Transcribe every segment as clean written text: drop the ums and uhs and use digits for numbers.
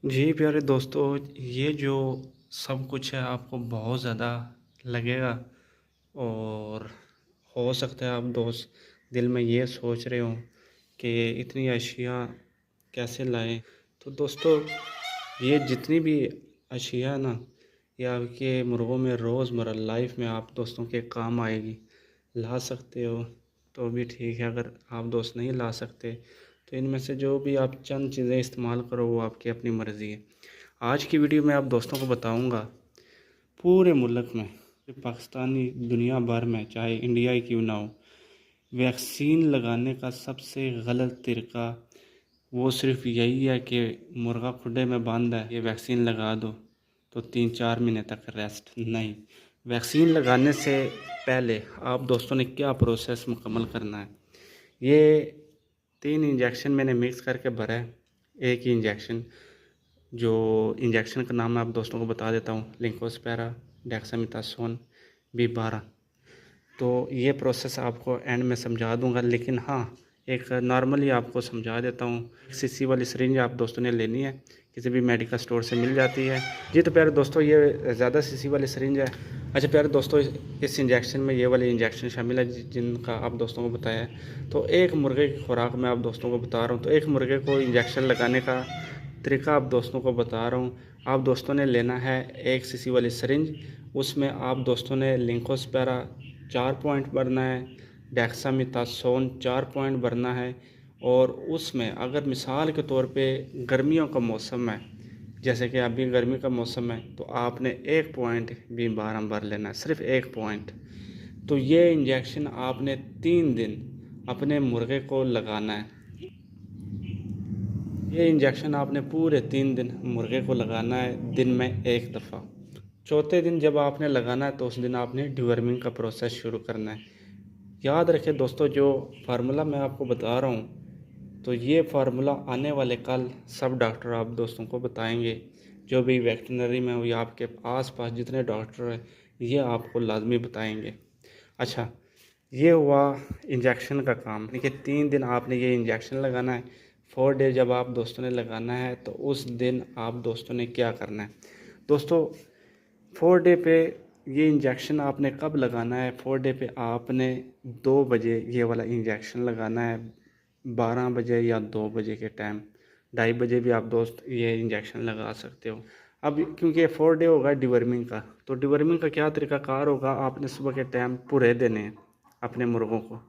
जी प्यारे दोस्तों, ये जो सब कुछ है आपको बहुत ज़्यादा लगेगा। और हो सकता है आप दोस्त दिल में ये सोच रहे हो कि इतनी अशिया कैसे लाएं। तो दोस्तों, ये जितनी भी अशिया ना, ये आपके मुर्गों में रोज़मर्रा लाइफ में आप दोस्तों के काम आएगी। ला सकते हो तो भी ठीक है, अगर आप दोस्त नहीं ला सकते तो इनमें से जो भी आप चंद चीज़ें इस्तेमाल करो वो आपकी अपनी मर्ज़ी है। आज की वीडियो में आप दोस्तों को बताऊंगा पूरे मुल्क में, पाकिस्तानी दुनिया भर में, चाहे इंडिया ही क्यों ना हो, वैक्सीन लगाने का सबसे गलत तरीका वो सिर्फ यही है कि मुर्गा खुडे में बंद है, ये वैक्सीन लगा दो तो 3-4 महीने तक रेस्ट नहीं। वैक्सीन लगाने से पहले आप दोस्तों ने क्या प्रोसेस मुकम्मल करना है। ये 3 इंजेक्शन मैंने मिक्स करके भरा है। एक ही इंजेक्शन, जो इंजेक्शन का नाम मैं आप दोस्तों को बता देता हूँ, लिंकोस्पेरा डेक्सामेथासोन B12। तो ये प्रोसेस आपको एंड में समझा दूंगा, लेकिन हाँ, एक नॉर्मली आपको समझा देता हूँ। सीसी वाली सिरिंज आप दोस्तों ने लेनी है, किसी भी मेडिकल स्टोर से मिल जाती है। जी तो प्यारे दोस्तों, ये ज़्यादा सीसी वाली सिरिंज है। अच्छा प्यारे दोस्तों, इस इंजेक्शन में ये वाले इंजेक्शन शामिल है जिनका आप दोस्तों को बताया है। तो एक मुर्गे की खुराक मैं आप दोस्तों को बता रहा हूँ। तो एक मुर्गे को इंजेक्शन लगाने का तरीका आप दोस्तों को बता रहा हूँ। आप दोस्तों ने लेना है एक सीसी वाली सिरिंज, उसमें आप दोस्तों ने लिंकोस्पेरा 4 पॉइंट भरना है, डेक्सामेथासोन 4 पॉइंट भरना है। और उसमें अगर मिसाल के तौर पे गर्मियों का मौसम है, जैसे कि अभी गर्मी का मौसम है, तो आपने 1 पॉइंट B12 भर लेना है, सिर्फ 1 पॉइंट। तो ये इंजेक्शन आपने 3 दिन अपने मुर्गे को लगाना है। ये इंजेक्शन आपने पूरे 3 दिन मुर्गे को लगाना है, दिन में 1 दफ़ा। चौथे दिन जब आपने लगाना है तो उस दिन आपने डिवर्मिंग का प्रोसेस शुरू करना है। याद रखें दोस्तों, जो फार्मूला मैं आपको बता रहा हूँ, तो ये फार्मूला आने वाले कल सब डॉक्टर आप दोस्तों को बताएंगे। जो भी वेटरनरी में हो या आपके आस पास जितने डॉक्टर हैं, ये आपको लाजमी बताएंगे। अच्छा, ये हुआ इंजेक्शन का काम। देखिए, 3 दिन आपने ये इंजेक्शन लगाना है। 4 डे जब आप दोस्तों ने लगाना है तो उस दिन आप दोस्तों ने क्या करना है। दोस्तों, 4 डे पे ये इंजेक्शन आपने कब लगाना है। 4 डे पे आपने 2 बजे ये वाला इंजेक्शन लगाना है, 12 बजे या 2 बजे के टाइम। 2:30 बजे भी आप दोस्त ये इंजेक्शन लगा सकते हो। अब क्योंकि 4 डे होगा डिवर्मिंग का, तो डिवर्मिंग का क्या तरीकाकार होगा, आपने सुबह के टाइम पूरे देने हैं अपने मुर्गों को।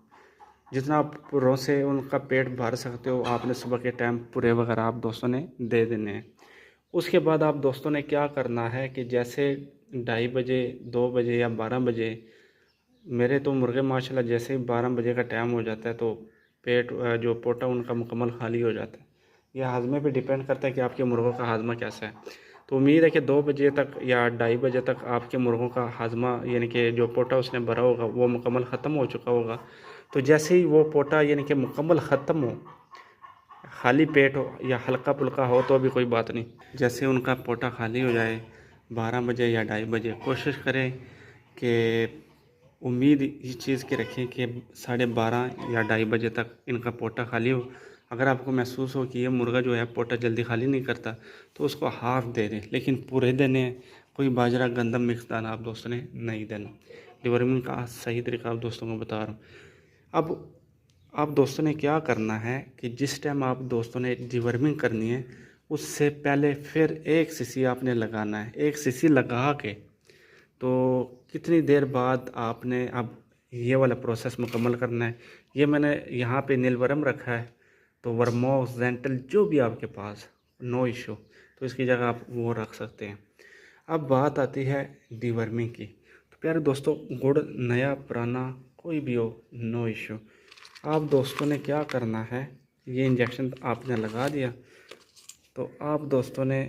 जितना आप पुरों से उनका पेट भर सकते हो, आपने सुबह के टाइम पूरे वगैरह आप दोस्तों ने दे देने हैं। उसके बाद आप दोस्तों ने क्या करना है कि जैसे 2:30 बजे, 2 बजे या 12 बजे, मेरे तो मुर्गे माशाल्लाह जैसे ही 12 बजे का टाइम हो जाता है तो पेट जो पोटा उनका मुकम्मल खाली हो जाता है। यह हाजमे पे डिपेंड करता है कि आपके मुर्गों का हाजमा कैसा है। तो उम्मीद है कि 2 बजे तक या 2:30 बजे तक आपके मुर्गों का हाजमा, यानी कि जो पोटा उसने भरा होगा, वो मुकम्मल ख़त्म हो चुका होगा। तो जैसे ही वो पोटा यानी कि मुकम्मल ख़त्म हो, खाली पेट हो या हल्का फुल्का हो तो भी कोई बात नहीं, जैसे उनका पोटा खाली हो जाए 12 बजे या 2:30 बजे, कोशिश करें कि उम्मीद इस चीज़ की रखें कि 12:30 या 2:30 बजे तक इनका पोटा खाली हो। अगर आपको महसूस हो कि ये मुर्गा जो है पोटा जल्दी खाली नहीं करता, तो उसको हाफ़ दे दें, लेकिन पूरे देने हैं। कोई बाजरा गंदम मिक्स दाना आप दोस्तों ने नहीं देना। डिवर्मिंग का सही तरीका आप दोस्तों को बता रहा हूँ। अब आप दोस्तों ने क्या करना है कि जिस टाइम आप दोस्तों ने डिवर्मिंग करनी है, उससे पहले फिर एक सीसी आपने लगाना है। एक सीसी लगा के तो कितनी देर बाद आपने अब ये वाला प्रोसेस मुकम्मल करना है। ये मैंने यहाँ पे नीलवर्म रखा है, तो वर्मोक्स जेंटल जो भी आपके पास, नो इशू, तो इसकी जगह आप वो रख सकते हैं। अब बात आती है डिवर्मिंग की। तो प्यारे दोस्तों, गुड़ नया पुराना कोई भी हो, नो इशू। आप दोस्तों ने क्या करना है, ये इंजेक्शन आपने लगा दिया, तो आप दोस्तों ने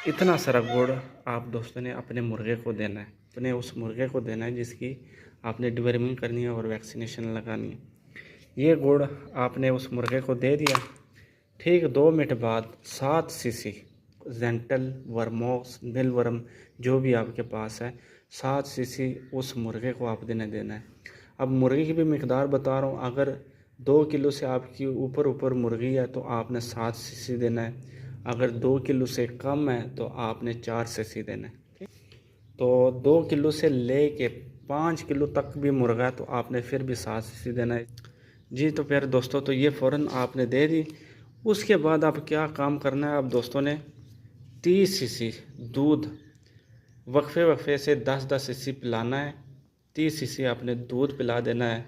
इतना सारा गुड़ आप दोस्तों ने अपने मुर्गे को देना है, अपने उस मुर्गे को देना है जिसकी आपने डिवर्मिंग करनी है और वैक्सीनेशन लगानी है। ये गुड़ आपने उस मुर्गे को दे दिया। ठीक 2 मिनट बाद 7 सीसी जेंटल वर्मोक्स नीलवर्म जो भी आपके पास है, 7 सीसी उस मुर्गे को आपने देना है। अब मुर्गी की भी मिकदार बता रहा हूँ, अगर 2 किलो से आपकी ऊपर मुर्गी है तो आपने 7 सीसी देना है। अगर 2 किलो से कम है तो आपने 4 सीसी देना है। तो 2 किलो से ले के 5 किलो तक भी मुर्गा है तो आपने फिर भी 7 सीसी देना है। जी तो प्यारे दोस्तों, तो ये फ़ौरन आपने दे दी। उसके बाद आप क्या काम करना है, आप दोस्तों ने 30 सीसी दूध वक्फे वक्फे से 10-10 सीसी पिलाना है। 30 सीसी आपने दूध पिला देना है।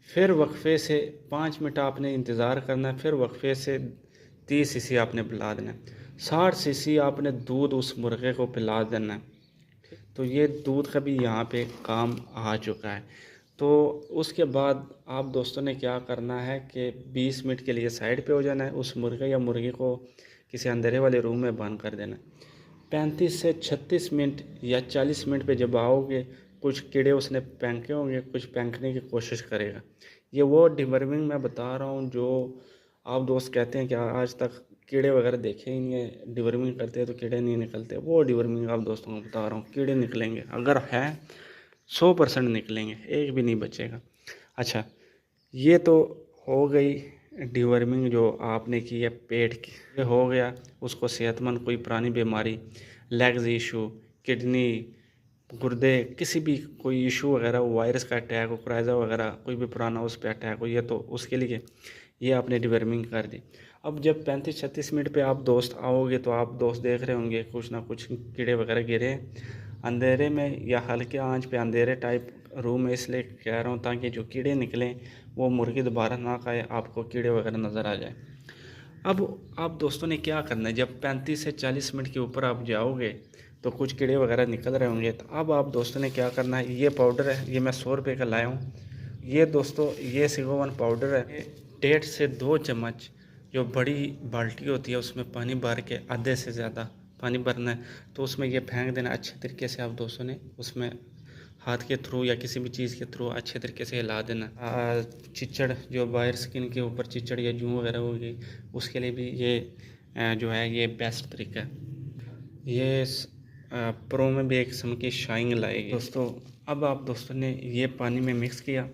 फिर वक्फे से 5 मिनट आपने इंतज़ार करना है। फिर वक्फे से 30 सीसी आपने पिला देना है। 60 सीसी आपने दूध उस मुर्गे को पिला देना है। तो ये दूध का भी यहाँ पे काम आ चुका है। तो उसके बाद आप दोस्तों ने क्या करना है कि 20 मिनट के लिए साइड पे हो जाना है। उस मुर्गे या मुर्गी को किसी अंधेरे वाले रूम में बंद कर देना है। 35 से 36 मिनट या 40 मिनट पे जब आओगे, कुछ कीड़े उसने फेंके होंगे, कुछ फेंकने की कोशिश करेगा। ये वो डिवर्मिंग मैं बता रहा हूँ जो आप दोस्त कहते हैं कि आज तक कीड़े वगैरह देखे ही नहीं है, डिवर्मिंग करते हैं तो कीड़े नहीं निकलते। वो डिवर्मिंग आप दोस्तों को बता रहा हूँ, कीड़े निकलेंगे, अगर है 100% निकलेंगे, एक भी नहीं बचेगा। अच्छा, ये तो हो गई डिवर्मिंग जो आपने की है पेट की, ये हो गया। उसको सेहतमंद कोई पुरानी बीमारी, लेग्स इशू, किडनी, गुर्दे, किसी भी कोई इशू वगैरह, वायरस का अटैक हो, क्राइजा वगैरह कोई भी पुराना उस पर अटैक हो, ये तो उसके लिए ये आपने डिवर्मिंग कर दी। अब जब 35-36 मिनट पे आप दोस्त आओगे तो आप दोस्त देख रहे होंगे कुछ ना कुछ कीड़े वगैरह गिरे अंधेरे में या हल्के आंच पे अंधेरे टाइप रूम में, इसलिए कह रहा हूँ ताकि जो कीड़े निकलें वो मुर्गी दोबारा ना खाए, आपको कीड़े वगैरह नज़र आ जाए। अब आप दोस्तों ने क्या करना है, जब 35 से 40 मिनट के ऊपर आप जाओगे तो कुछ कीड़े वगैरह निकल रहे होंगे। तो अब आप दोस्तों ने क्या करना है, ये पाउडर है, ये मैं 100 रुपये का लाया हूँ। ये दोस्तों ये सिगोवन पाउडर है। 1.5 से 2 चम्मच जो बड़ी बाल्टी होती है उसमें पानी भर के, आधे से ज़्यादा पानी भरना है, तो उसमें ये फेंक देना अच्छे तरीके से। आप दोस्तों ने उसमें हाथ के थ्रू या किसी भी चीज़ के थ्रू अच्छे तरीके से हिला देना। चिचड़ जो बाहर स्किन के ऊपर चिचड़ या जूं वगैरह होगी, उसके लिए भी ये जो है ये बेस्ट तरीका है। ये प्रो में भी एक किस्म की शाइन लाएगी दोस्तों। अब आप दोस्तों ने ये पानी में मिक्स किया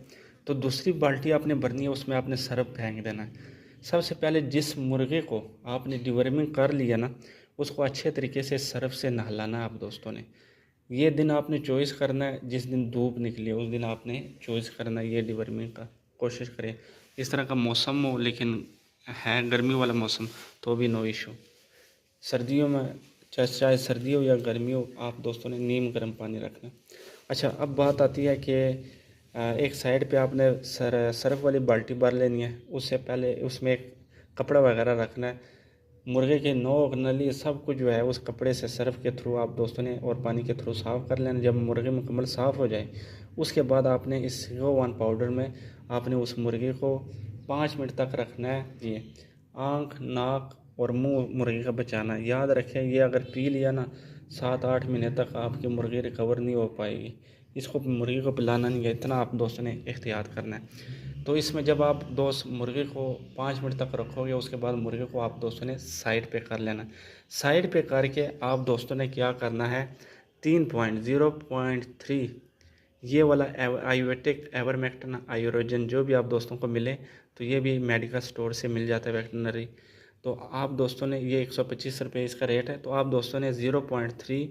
तो दूसरी बाल्टी आपने भरनी है, उसमें आपने सरफ फेंक देना है। सबसे पहले जिस मुर्गे को आपने डिवर्मिंग कर लिया ना, उसको अच्छे तरीके से सरफ से नहलाना है। आप दोस्तों ने ये दिन आपने चॉइस करना है, जिस दिन धूप निकली है उस दिन आपने चॉइस करना है ये डिवर्मिंग का। कोशिश करें इस तरह का मौसम हो, लेकिन है गर्मी वाला मौसम तो भी नो इशू। सर्दियों में चाहे सर्दी हो या गर्मी हो, आप दोस्तों ने नीम गर्म पानी रखना। अच्छा, अब बात आती है कि एक साइड पे आपने सर्फ वाली बाल्टी भर लेनी है। उससे पहले उसमें एक कपड़ा वगैरह रखना है। मुर्गे के नोक नली सब कुछ जो है उस कपड़े से सर्फ के थ्रू आप दोस्तों ने और पानी के थ्रू साफ़ कर लेना। जब मुर्गे मुकम्मल साफ़ हो जाए उसके बाद आपने इस सिगोवन पाउडर में आपने उस मुर्गे को 5 मिनट तक रखना है। ये आँख, नाक और मुंह मुर्गी का बचाना है। याद रखें, ये अगर पी लिया ना 7-8 महीने तक आपकी मुर्गी रिकवर नहीं हो पाएगी। इसको मुर्गी को पिलाना नहीं है, इतना आप दोस्तों ने एहतियात करना है। तो इसमें जब आप दोस्त मुर्गे को 5 मिनट तक रखोगे, उसके बाद मुर्गे को आप दोस्तों ने साइड पे कर लेना। साइड पे करके आप दोस्तों ने क्या करना है, 3.0.3 ये वाला आयुर्वेदिक एवरमेक्टिन आयुरोजन जो भी आप दोस्तों को मिले, तो ये भी मेडिकल स्टोर से मिल जाता है वेटनरी। तो आप दोस्तों ने ये 125 रुपये इसका रेट है। तो आप दोस्तों ने 0.3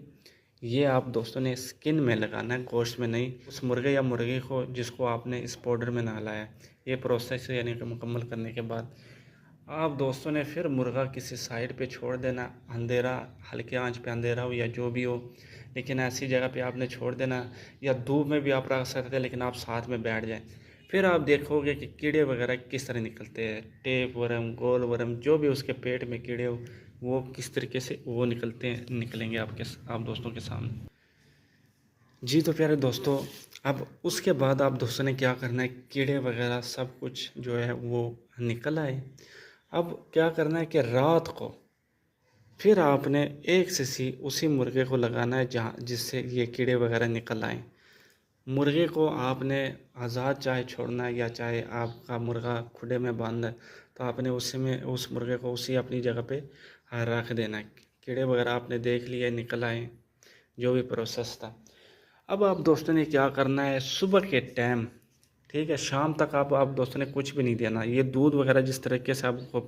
ये आप दोस्तों ने स्किन में लगाना है, गोश्त में नहीं। उस मुर्गे या मुर्गी को जिसको आपने इस पाउडर में नहलाया है, ये प्रोसेस यानी कि मुकम्मल करने के बाद आप दोस्तों ने फिर मुर्गा किसी साइड पे छोड़ देना। अंधेरा, हल्के आंच पे अंधेरा हो या जो भी हो, लेकिन ऐसी जगह पे आपने छोड़ देना। या धूप में भी आप रख सकते हैं, लेकिन आप साथ में बैठ जाएं। फिर आप देखोगे कि कीड़े वगैरह किस तरह निकलते हैं। टेप वर्म, गोल वर्म, जो भी उसके पेट में कीड़े हो वो किस तरीके से वो निकलेंगे आप दोस्तों के सामने। जी तो प्यारे दोस्तों, अब उसके बाद आप दोस्तों ने क्या करना है, कीड़े वगैरह सब कुछ जो है वो निकल आए। अब क्या करना है कि रात को फिर आपने एक सीसी उसी मुर्गे को लगाना है जहाँ जिससे ये कीड़े वगैरह निकल आए। मुर्गे को आपने आज़ाद चाहे छोड़ना है या चाहे आपका मुर्गा खुडे में बंद है, तो आपने उसी में उस मुर्गे को उसी अपनी जगह पे रख देना है। कीड़े वगैरह आपने देख लिए निकल आए, जो भी प्रोसेस था। अब आप दोस्तों ने क्या करना है, सुबह के टाइम ठीक है। शाम तक आप दोस्तों ने कुछ भी नहीं देना। ये दूध वगैरह जिस तरीके से आपको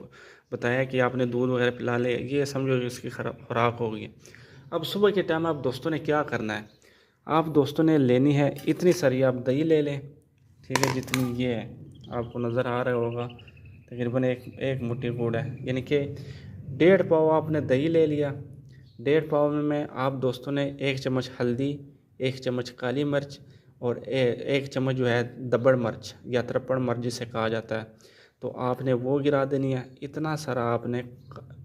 बताया कि आपने दूध वगैरह पिला ले, ये समझो कि इसकी खुराक होगी। अब सुबह के टाइम आप दोस्तों ने क्या करना है, आप दोस्तों ने लेनी है इतनी सारी आप दही ले लें, ठीक है, जितनी ये है आपको नज़र आ रहा होगा, तकरीबन एक मुट्ठी गुड़ है, यानी कि 1.5 पाव आपने दही ले लिया। 1.5 पाव में आप दोस्तों ने 1 चम्मच हल्दी, 1 चम्मच काली मिर्च और 1 चम्मच जो है दबड़ मिर्च या तरपड़ मिर्च जिसे कहा जाता है, तो आपने वो गिरा देनी है। इतना सारा आपने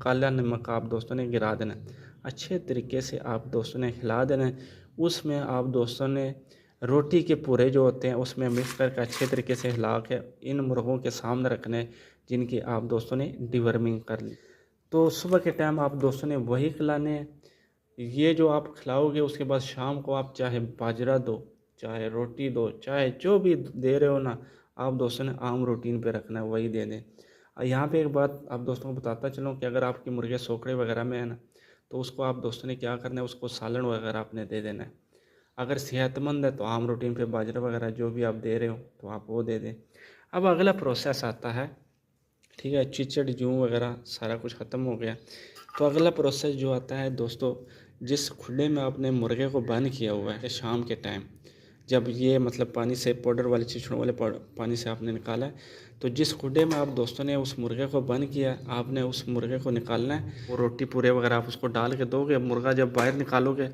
काला नमक आप दोस्तों ने गिरा देना है। अच्छे तरीके से आप दोस्तों ने हिला देना है। उसमें आप दोस्तों ने रोटी के पूरे जो होते हैं उसमें मिक्स करके अच्छे तरीके से हिला के इन मुर्गों के सामने रखने, जिनकी आप दोस्तों ने डिवर्मिंग कर ली। तो सुबह के टाइम आप दोस्तों ने वही खिलाने हैं। ये जो आप खिलाओगे उसके बाद शाम को आप चाहे बाजरा दो, चाहे रोटी दो, चाहे जो भी दे रहे हो ना, आप दोस्तों ने आम रूटीन पे रखना है, वही दे दें। यहाँ पे एक बात आप दोस्तों को बताता चलूँ कि अगर आपके मुर्गे सोखड़े वगैरह में है ना, तो उसको आप दोस्तों ने क्या करना है, उसको सालन वगैरह आपने दे देना है। अगर सेहतमंद है तो आम रूटीन पे बाजरा वगैरह जो भी आप दे रहे हो तो आप वो दे दें। अब अगला प्रोसेस आता है, ठीक है, चिचड़ जूं वगैरह सारा कुछ ख़त्म हो गया। तो अगला प्रोसेस जो आता है दोस्तों, जिस खुडे में आपने मुर्गे को बंद किया हुआ है शाम के टाइम, जब ये मतलब पानी से पाउडर वाले चिचड़ों वाले पानी से आपने निकाला है, तो जिस खुडे में आप दोस्तों ने उस मुर्गे को बंद किया, आपने उस मुर्गे को निकालना है। वो रोटी पूरे वगैरह आप उसको डाल के दोगे। मुर्गा जब बाहर निकालोगे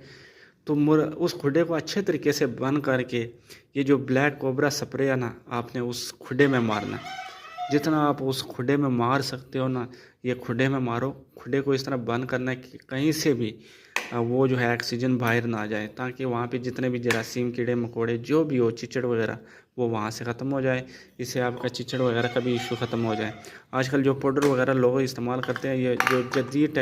तो उस खुडे को अच्छे तरीके से बंद करके ये जो ब्लैक कोबरा स्प्रे है ना, आपने उस खुडे में मारना। जितना आप उस खुडे में मार सकते हो ना, ये खुडे में मारो। खुडे को इस तरह बंद करना है कि कहीं से भी वो जो है ऑक्सीजन बाहर ना जाए, ताकि वहाँ पे जितने भी जरासीम, कीड़े मकोड़े जो भी हो, चिचड़ वगैरह, वो वहाँ से ख़त्म हो जाए। इससे आपका चिचड़ वगैरह का भी इशू ख़त्म हो जाए। आजकल जो पाउडर वगैरह लोग इस्तेमाल करते हैं, ये जो जदीद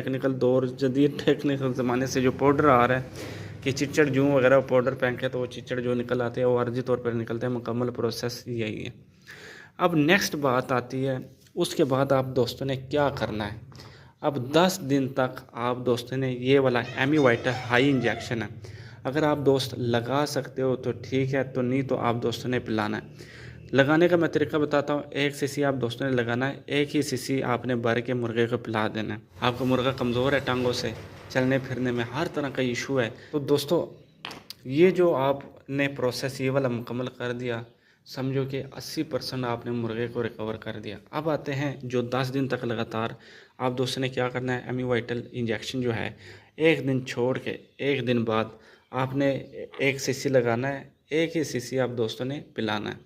टेक्निकल ज़माने से जो पाउडर आ रहा है कि चिचड़ जूं वगैरह पाउडर पहन के तो वो चिचड़ जो निकल आते हैं वो आर्जी तौर पर निकलते हैं। मुकम्मल प्रोसेस यही है। अब नेक्स्ट बात आती है, उसके बाद आप दोस्तों ने क्या करना है। अब 10 दिन तक आप दोस्तों ने ये वाला एमीवाइटा हाई इंजेक्शन है, अगर आप दोस्त लगा सकते हो तो ठीक है, तो नहीं तो आप दोस्तों ने पिलाना है। लगाने का मैं तरीका बताता हूँ। 1 सीसी आप दोस्तों ने लगाना है, 1 ही सीसी आपने भर के मुर्गे को पिला देना है। आपका मुर्गा कमज़ोर है, टांगों से चलने फिरने में हर तरह का इशू है, तो दोस्तों ये जो आपने प्रोसेस ये वाला मुकम्मल कर दिया, समझो कि 80% आपने मुर्गे को रिकवर कर दिया। अब आते हैं जो 10 दिन तक लगातार आप दोस्तों ने क्या करना है, एमीवाइटल इंजेक्शन जो है 1 दिन छोड़ के 1 दिन बाद आपने 1 सीसी लगाना है, 1 ही सीसी आप दोस्तों ने पिलाना है।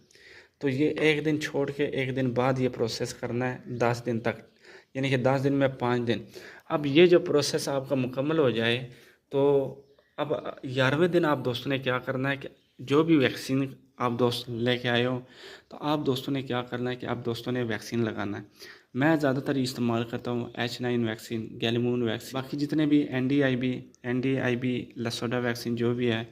तो ये 1 दिन छोड़ के 1 दिन बाद ये प्रोसेस करना है 10 दिन तक, यानी कि 10 दिन में 5 दिन। अब ये जो प्रोसेस आपका मुकम्मल हो जाए तो अब 11वें दिन आप दोस्तों ने क्या करना है कि जो भी वैक्सीन आप दोस्त लेके आए हो, तो आप दोस्तों ने क्या करना है कि आप दोस्तों ने वैक्सीन लगाना है। मैं ज़्यादातर इस्तेमाल करता हूँ H9 वैक्सीन, गैलीमून वैक्सीन, बाकी जितने भी NDIB, लसोडा वैक्सीन जो भी है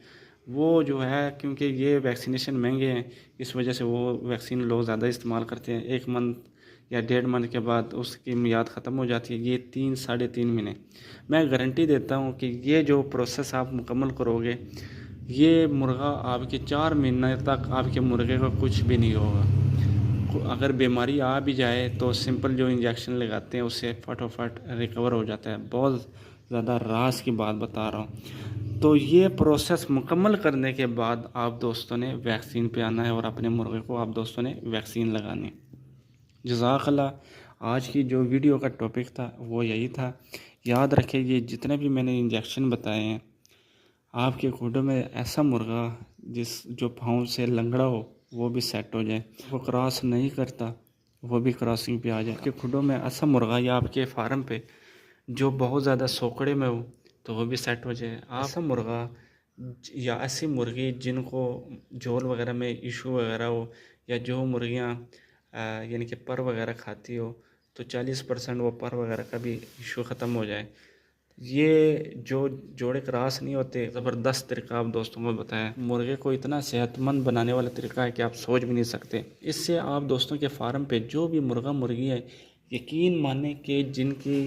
वो जो है, क्योंकि ये वैक्सीनेशन महंगे हैं, इस वजह से वो वैक्सीन लोग ज़्यादा इस्तेमाल करते हैं। 1 मंथ या 1.5 मंथ के बाद उसकी मियाद ख़त्म हो जाती है। ये 3-3.5 महीने, मैं गारंटी देता हूँ कि ये जो प्रोसेस आप मुकम्मल करोगे, ये मुर्गा आपके 4 महीने तक आपके मुर्गे को कुछ भी नहीं होगा। अगर बीमारी आ भी जाए तो सिंपल जो इंजेक्शन लगाते हैं उससे फटाफट रिकवर हो जाता है। बहुत ज़्यादा राज की बात बता रहा हूँ। तो ये प्रोसेस मुकम्मल करने के बाद आप दोस्तों ने वैक्सीन पे आना है और अपने मुर्गे को आप दोस्तों ने वैक्सीन लगानी। जज़ाकल्लाह। आज की जो वीडियो का टॉपिक था वो यही था। याद रखें, ये जितने भी मैंने इंजेक्शन बताए हैं, आपके खुडों में ऐसा मुर्गा जो पाँव से लंगड़ा हो वो भी सेट हो जाए, वो क्रॉस नहीं करता वो भी क्रॉसिंग पे आ जाए। आपके खुडों में ऐसा मुर्गा या आपके फार्म पे जो बहुत ज़्यादा सोकड़े में हो तो वो भी सेट हो जाए। ऐसा मुर्गा या ऐसी मुर्गी जिनको झोल वगैरह में इशू वगैरह हो, या जो मुर्गियाँ यानी कि पर वगैरह खाती हो, तो 40% वो पर वगैरह का भी इशू ख़त्म हो जाए। ये जो जोड़े क्रॉस नहीं होते, ज़बरदस्त तरीका आप दोस्तों को बताया। मुर्गे को इतना सेहतमंद बनाने वाला तरीका है कि आप सोच भी नहीं सकते। इससे आप दोस्तों के फार्म पे जो भी मुर्गा मुर्गी है, यकीन माने कि जिनकी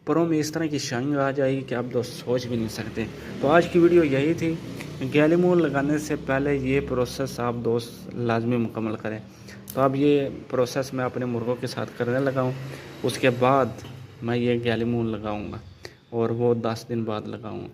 परों में इस तरह की शाइन आ जाएगी कि आप दोस्त सोच भी नहीं सकते। तो आज की वीडियो यही थी। गैलीमून लगाने से पहले ये प्रोसेस आप दोस्त लाजमी मुकम्मल करें। तो अब ये प्रोसेस मैं अपने मुर्गों के साथ करने लगा हूँ। उसके बाद मैं ये गैलीमून लगाऊंगा और वो 10 दिन बाद लगाऊंगा।